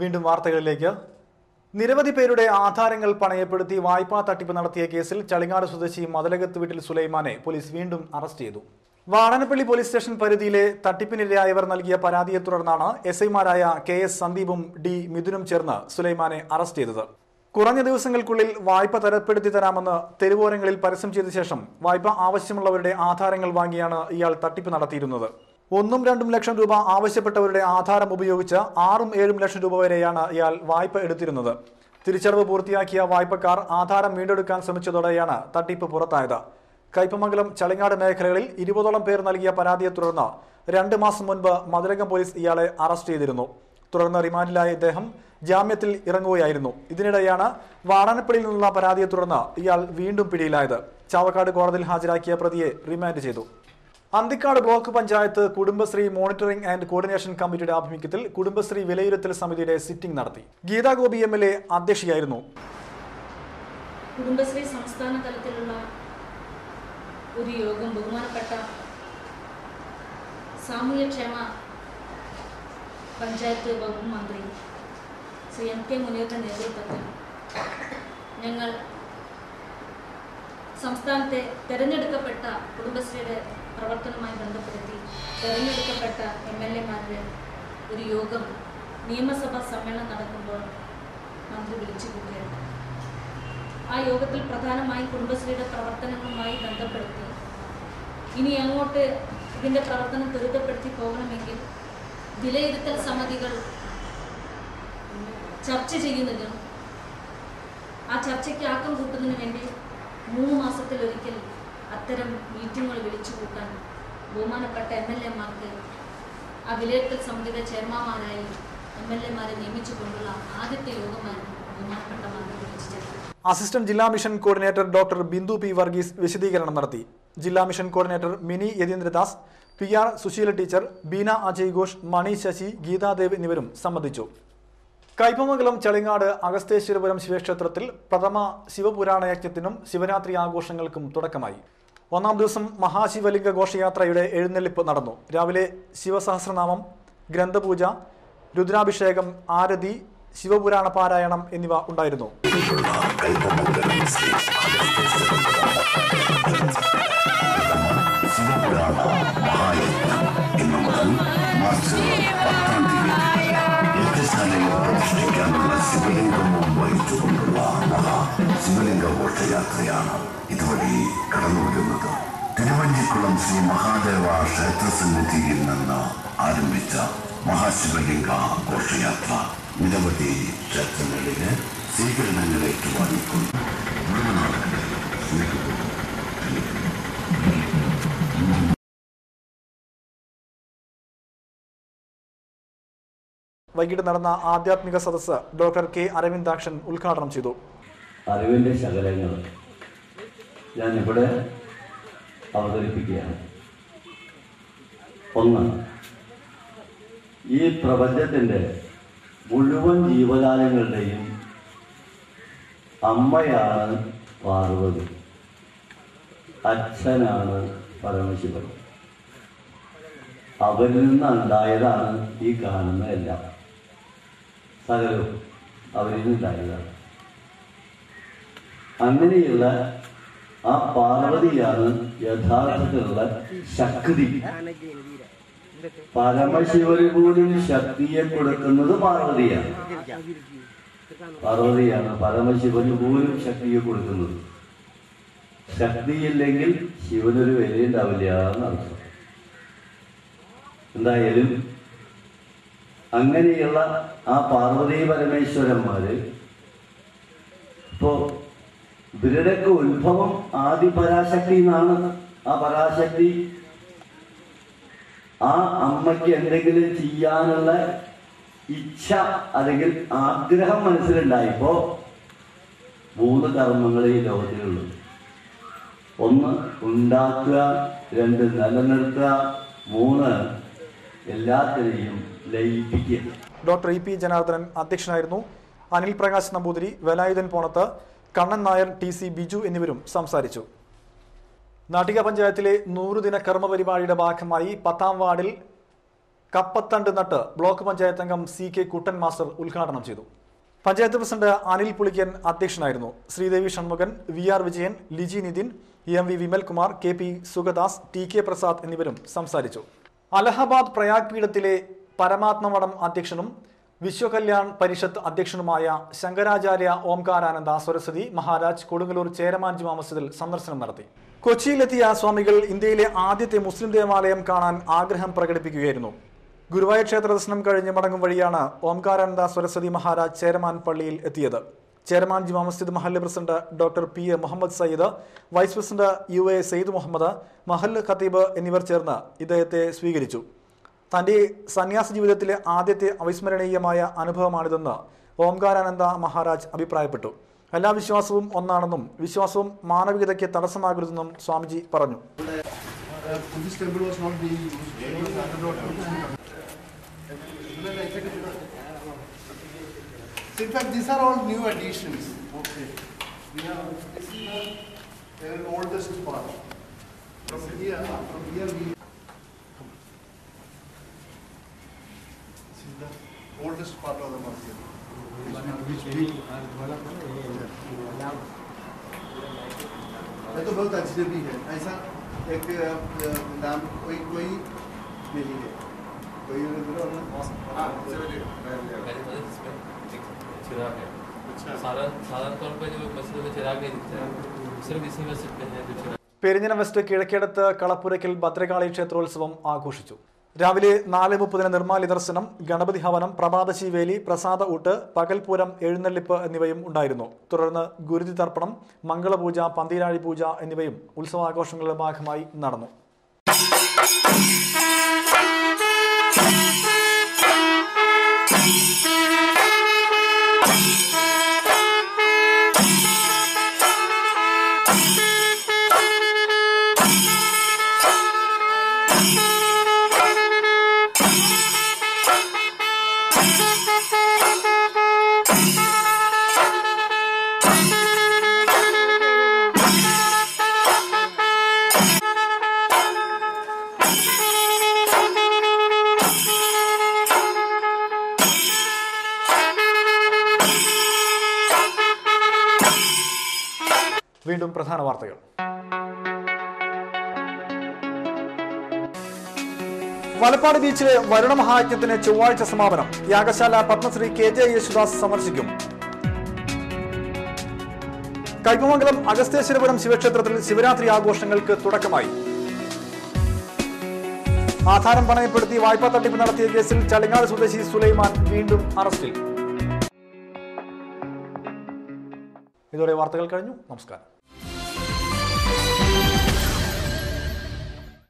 വീണ്ടും വാർത്തകളിലേക്ക്. നിരവധി പേരുടെ ആധാരങ്ങൾ പണയപ്പെടുത്തി വായ്പാ തട്ടിപ്പ് നടത്തിയ കേസിൽ ചളിങ്ങാട് സ്വദേശി മദലകത്ത് വീട്ടിൽ സുലൈമാനെ പോലീസ് വീണ്ടും അറസ്റ്റ് ചെയ്തു. വാടനപ്പള്ളി പോലീസ് സ്റ്റേഷൻ പരിധിയിലെ തട്ടിപ്പിനിരയായവർ നൽകിയ പരാതിയെ തുടർന്നാണ് എസ്ഐമാരായ KS സന്ദീപും D മിഥുനും ചേർന്ന് സുലൈമാനെ അറസ്റ്റ് ചെയ്തത്. കുറഞ്ഞ ദിവസങ്ങൾക്കുള്ളിൽ വായ്പ തരപ്പെടുത്തി തരാമെന്ന് തെരുവോരങ്ങളിൽ പരസ്യം ചെയ്ത ശേഷം വായ്പ ആവശ്യമുള്ളവരുടെ ആധാരങ്ങൾ വാങ്ങിയാണ് ഇയാൾ തട്ടിപ്പ് നടത്തിയിരുന്നത്. 1-2 ലക്ഷം രൂപ ആവശ്യപ്പെട്ടവരുടെ ആധാരം ഉപയോഗിച്ച് 6-7 ലക്ഷം രൂപ വരെയാണ് ഇയാൾ വായ്പ എടുത്തിരുന്നത്. തിരിച്ചടവ് പൂർത്തിയാക്കിയ വായ്പക്കാർ ആധാരം വീണ്ടെടുക്കാൻ ശ്രമിച്ചതോടെയാണ് തട്ടിപ്പ് പുറത്തായത്. കയ്പമംഗലം ചളിങ്ങാട് മേഖലകളിൽ 20ഓളം പേർ നൽകിയ പരാതിയെ തുടർന്ന് 2 മാസം മുൻപ് മതിലകം പോലീസ് ഇയാളെ അറസ്റ്റ് ചെയ്തിരുന്നു. തുടർന്ന് റിമാൻഡിലായ ഇദ്ദേഹം ജാമ്യത്തിൽ ഇറങ്ങുകയായിരുന്നു. ഇതിനിടെയാണ് വാടാനപ്പള്ളിയിൽ നിന്നുള്ള പരാതിയെ തുടർന്ന് ഇയാൾ വീണ്ടും പിടിയിലായത്. ചാവക്കാട് കോടതിയിൽ ഹാജരാക്കിയ പ്രതിയെ റിമാൻഡ് ചെയ്തു. Anthikad block panchayat Kudumbashree monitoring and coordination കമ്മിറ്റിയുടെ ആഭിമുഖ്യത്തിൽ കുടുംബശ്രീ വിലയിരുത്തൽ സമിതിയുടെ സിറ്റിംഗ് നടത്തി. ഗീതാ ഗോപി MLA അധ്യക്ഷയായിരുന്നു. കുടുംബശ്രീ സംസ്ഥാന തലത്തിലുള്ള ഒരു യോഗം ബഹുമാനപ്പെട്ട സാമൂഹ്യക്ഷേമ പഞ്ചായത്ത് വകുപ്പ് മന്ത്രി ശ്രീ MK മുനീറിന്റെ നേതൃത്വത്തിൽ ഞങ്ങൾ സംസ്ഥാനത്തെ തെരഞ്ഞെടുക്കപ്പെട്ട കുടുംബശ്രീയുടെ പ്രവർത്തനവുമായി ബന്ധപ്പെടുത്തി തെരഞ്ഞെടുക്കപ്പെട്ട MLAമാരുടെ ഒരു യോഗം നിയമസഭാ സമ്മേളനം നടക്കുമ്പോൾ മന്ത്രി വിളിച്ചു കൂട്ടുകയാണ്. ആ യോഗത്തിൽ പ്രധാനമായും കുടുംബശ്രീയുടെ പ്രവർത്തനങ്ങളുമായി ബന്ധപ്പെടുത്തി ഇനി അങ്ങോട്ട് ഇതിൻ്റെ പ്രവർത്തനം ത്വരിതപ്പെടുത്തി പോകണമെങ്കിൽ വിലയിരുത്തൽ സമിതികൾ ചർച്ച ചെയ്യുന്നതിനും ആ ചർച്ചയ്ക്ക് ആക്കം കൂട്ടുന്നതിന് വേണ്ടി 3 മാസത്തിലൊരിക്കൽ അത്തരം മീറ്റിങ്ങുകൾ വിളിച്ചു കൂട്ടാൻ ബഹുമാനപ്പെട്ട MLAമാർക്ക് ആ വിലയിരുത്തൽ സമിതിയുടെ ചെയർമാൻമാരായി MLAമാരെ നിയമിച്ചുകൊണ്ടുള്ള ആദ്യത്തെ യോഗമായിരുന്നു ബഹുമാനപ്പെട്ട മന്ത്രി വിളിച്ചു ചേർത്തത്. അസിസ്റ്റന്റ് ജില്ലാ mission coordinator doctor Bindu P. Varghese വിശദീകരണം നടത്തി. ജില്ലാ mission coordinator Mini Yatheendradas, PR Susheela teacher, Beena Ajay Ghosh, Mani Sasi, Geethadev എന്നിവരും സംബന്ധിച്ചു. കയ്പമംഗലം ചളിങ്ങാട് അഗസ്തേശ്വരപുരം ശിവക്ഷേത്രത്തിൽ പ്രഥമ ശിവപുരാണ യജ്ഞത്തിനും ശിവരാത്രി ആഘോഷങ്ങൾക്കും തുടക്കമായി. 1-ാം ദിവസം മഹാശിവലിംഗ ഘോഷയാത്രയുടെ എഴുന്നള്ളിപ്പ് നടന്നു. രാവിലെ ശിവസഹസ്രനാമം, ഗ്രന്ഥപൂജ, രുദ്രാഭിഷേകം, ആരതി, ശിവപുരാണ പാരായണം എന്നിവ ഉണ്ടായിരുന്നു. ശിവലിംഗവും വഹിച്ചുകൊണ്ടുള്ള ശിവലിംഗ ഘോഷയാത്രയാണ് ഇതുവഴി കടന്നുവരുന്നത്. തിരുവഞ്ചിക്കുളം ശ്രീ മഹാദേവ ക്ഷേത്രസന്നിധിയിൽ നിന്ന് ആരംഭിച്ച മഹാശിവലിംഗ ഘോഷയാത്ര നിരവധി ക്ഷേത്രങ്ങളിലെ സ്വീകരണങ്ങൾ ഏറ്റുവാങ്ങിക്കൊണ്ട് വൈകിട്ട് നടന്ന ആധ്യാത്മിക സദസ്സ് ഡോക്ടർ K. അരവിന്ദാക്ഷൻ ഉദ്ഘാടനം ചെയ്തു. അറിവിൻ്റെ ശകലങ്ങൾ ഞാനിവിടെ അവതരിപ്പിക്കുകയാണ്. 1. ഈ പ്രപഞ്ചത്തിൻ്റെ മുഴുവൻ ജീവജാലങ്ങളുടെയും അമ്മയാണ് പാർവതി, അച്ഛനാണ് പരമശിവൻ. അവരിൽ നിന്നുണ്ടായതാണ് ഈ കാണുന്ന എല്ലാം. സകലവും അവരിൽ നിന്നുണ്ടായതാണ്. അങ്ങനെയുള്ള ആ പാർവതിയാണ് യഥാർത്ഥത്തിലുള്ള ശക്തി. പരമശിവന് പോലും ശക്തിയെ കൊടുക്കുന്നത് പാർവതിയാണ്. പരമശിവന് പോലും ശക്തിയെ കൊടുക്കുന്നത്. ശക്തിയില്ലെങ്കിൽ ശിവനൊരു വിലയുണ്ടാവില്ല എന്നർത്ഥം. എന്തായാലും അങ്ങനെയുള്ള ആ പാർവതി പരമേശ്വരന്മാര് ഇപ്പോ ഇവരുടെയൊക്കെ ഉത്ഭവം ആദി പരാശക്തി എന്നാണ്. ആ പരാശക്തി ആ അമ്മയ്ക്ക് എന്തെങ്കിലും ചെയ്യാനുള്ള ഇച്ഛ അല്ലെങ്കിൽ ആഗ്രഹം മനസ്സിലുണ്ടായപ്പോ 3 കർമ്മങ്ങളെ ഈ ലോകത്തിലുള്ളൂ. 1 ഉണ്ടാക്കുക, 2 നിലനിർത്തുക, 3 എല്ലാത്തിനെയും ലയിപ്പിക്കുക. ഡോക്ടർ EP ജനാർദ്ദനൻ അധ്യക്ഷനായിരുന്നു. അനിൽ പ്രകാശ് നമ്പൂതിരി, വേലായുധൻ പോണത്ത്, കണ്ണൻ നായർ, TC ബിജു എന്നിവരും സംസാരിച്ചു. നാട്ടിക പഞ്ചായത്തിലെ 100 ദിന കർമ്മ പരിപാടിയുടെ ഭാഗമായി 10ാം വാർഡിൽ കപ്പത്തണ്ട് നട്ട് ബ്ലോക്ക് പഞ്ചായത്ത് അംഗം CK കുട്ടൻ മാസ്റ്റർ ഉദ്ഘാടനം ചെയ്തു. പഞ്ചായത്ത് പ്രസിഡന്റ് അനിൽ പുളിക്കൻ അധ്യക്ഷനായിരുന്നു. Sridevi Shanmughan, VR Vijayan, Liji Nitin, MV Vimalkumar, KP Sugadas, TK Prasad എന്നിവരും സംസാരിച്ചു. അലഹബാദ് പ്രയാഗ് പീഠത്തിലെ പരമാത്മമഠം അധ്യക്ഷനും വിശ്വകല്യാൺ പരിഷത്ത് അധ്യക്ഷനുമായ ശങ്കരാചാര്യ ഓംകാരാനന്ദ സരസ്വതി മഹാരാജ് കൊടുങ്ങല്ലൂർ ചേരമാൻ ജുമാ മസ്ജിദിൽ സന്ദർശനം നടത്തി. കൊച്ചിയിലെത്തിയ സ്വാമികൾ ഇന്ത്യയിലെ ആദ്യത്തെ മുസ്ലിം ദേവാലയം കാണാൻ ആഗ്രഹം പ്രകടിപ്പിക്കുകയായിരുന്നു. ഗുരുവായൂർ ക്ഷേത്ര ദർശനം കഴിഞ്ഞ് മടങ്ങും വഴിയാണ് ഓംകാരാനന്ദ സരസ്വതി മഹാരാജ് ചേരമാൻ പള്ളിയിൽ എത്തിയത്. ചേരമാൻ ജുമാ മസ്ജിദ് മഹല്ല് president doctor PA Muhammad Sayyid, vice president UA Saeed Muhammad, മഹല്ല് ഖത്തീബ് എന്നിവർ ചേർന്ന് ഇദ്ദേഹത്തെ സ്വീകരിച്ചു. തന്റെ സന്യാസ ജീവിതത്തിലെ ആദ്യത്തെ അവിസ്മരണീയമായ അനുഭവമാണിതെന്ന് ഓംകാരാനന്ദ മഹാരാജ് അഭിപ്രായപ്പെട്ടു. എല്ലാ വിശ്വാസവും ഒന്നാണെന്നും വിശ്വാസവും മാനവികതയ്ക്ക് തടസ്സമാകരുതെന്നും സ്വാമിജി പറഞ്ഞു. In fact, these are all new additions. Okay. This is the oldest part. From here we. This is the oldest part of the masjid. ये तो बहुत अजनबी है. ऐसा एक नाम कोई नहीं है. कोई चिराग है. साधारण तौर पर जो मस्जिद में चिराग नहीं दिखता है, सिर्फ इसी मस्जिद में है जो चिराग. പെരിഞ്ഞന വെസ്റ്റ് കിഴക്കേടത്ത് കളപ്പുരയ്ക്കൽ ഭദ്രകാളി ക്ഷേത്രോത്സവം ആഘോഷിച്ചു. രാവിലെ 4:30 നിർമ്മാല്യ ദർശനം, ഗണപതി ഹവനം, പ്രഭാതശീവേലി, പ്രസാദ ഊട്ട്, പകൽപൂരം, എഴുന്നള്ളിപ്പ് എന്നിവയും ഉണ്ടായിരുന്നു. തുടർന്ന് ഗുരുതി തർപ്പണം, മംഗളപൂജ, പന്തീരാഴി പൂജ എന്നിവയും ഉത്സവാഘോഷങ്ങളുടെ ഭാഗമായി നടന്നു. വീണ്ടും പ്രധാന വാർത്തകൾ. വലപ്പാട് ബീച്ചിലെ വരുണ മഹായജ്ഞത്തിന് ചൊവ്വാഴ്ച സമാപനം. യാഗശാല പത്മശ്രീ KJ യേശുദാസ് സന്ദർശിക്കും. കൈപ്പമംഗലം അഗസ്തേശ്വരപുരം ശിവക്ഷേത്രത്തിൽ ശിവരാത്രി ആഘോഷങ്ങൾക്ക് തുടക്കമായി. ആധാരം പണയപ്പെടുത്തി വായ്പാ തട്ടിപ്പ് നടത്തിയ കേസിൽ ചളിങ്ങാട് സ്വദേശി സുലൈമാൻ വീണ്ടും അറസ്റ്റിൽ. ഇതോടെ വാർത്തകൾ കഴിഞ്ഞു. നമസ്കാരം.